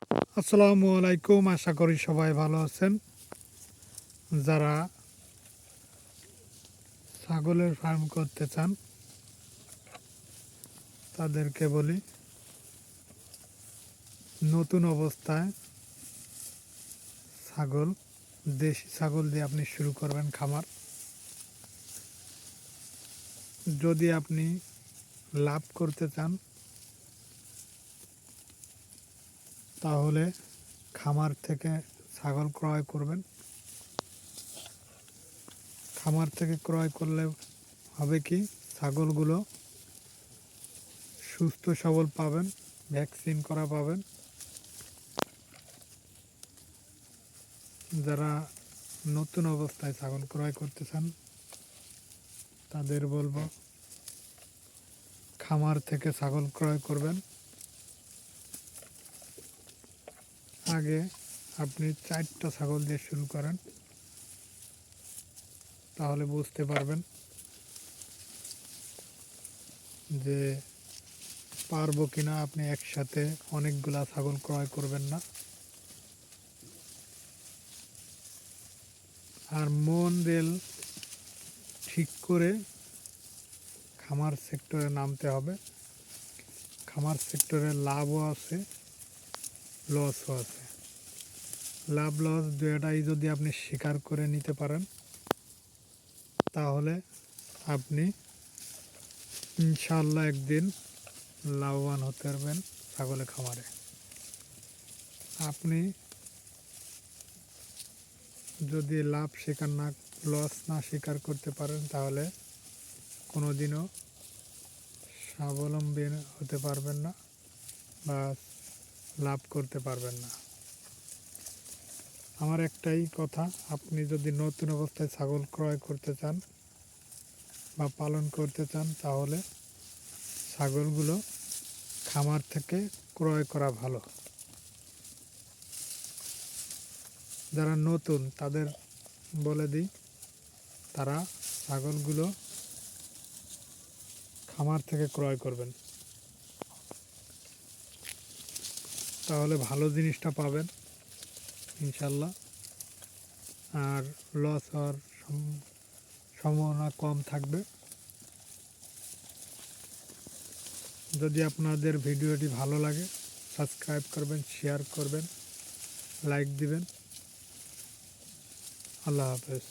আসসালামু আলাইকুম, আশা করি সবাই ভালো আছেন। যারা ছাগলের ফার্ম করতে চান তাদেরকে বলি, নতুন অবস্থায় দেশি ছাগল দিয়ে আপনি শুরু করবেন খামার। যদি আপনি লাভ করতে চান তাহলে খামার থেকে ছাগল ক্রয় করবেন। খামার থেকে ক্রয় করলে হবে কি, ছাগলগুলো সুস্থ সবল পাবেন, ভ্যাকসিন করা পাবেন। যারা নতুন অবস্থায় ছাগল ক্রয় করতে চান তাদের বলবো, খামার থেকে ছাগল ক্রয় করবেন। আগে আপনি 4টা ছাগল দিয়ে শুরু করেন, তাহলে বুঝতে পারবেন যে পারবো কিনা। আপনি একসাথে অনেকগুলা ছাগল ক্রয় করবেন না। আর মন রেল ঠিক করে খামার সেক্টরে নামতে হবে। খামার সেক্টরে লাভও আছে, লসও আছে। লাভ লস দুটাই যদি আপনি স্বীকার করে নিতে পারেন তাহলে আপনি ইনশাল্লাহ একদিন লাভবান হতে পারবেন ছাগলের খামারে। আপনি যদি লস না স্বীকার করতে পারেন তাহলে কোনোদিনও স্বাবলম্বী হতে পারবেন না বা লাভ করতে পারবেন না। আমার একটাই কথা, আপনি যদি নতুন অবস্থায় ছাগল ক্রয় করতে চান বা পালন করতে চান তাহলে ছাগলগুলো খামার থেকে ক্রয় করা ভালো। যারা নতুন তাদের বলে দিই, তারা ছাগলগুলো খামার থেকে ক্রয় করবেন, তাহলে ভালো জিনিসটা পাবেন ইনশাল্লাহ। আর লস হওয়ার সম্ভাবনা কম থাকবে। যদি আপনাদের ভিডিওটি ভালো লাগে সাবস্ক্রাইব করবেন, শেয়ার করবেন, লাইক দিবেন। আল্লাহ হাফেজ।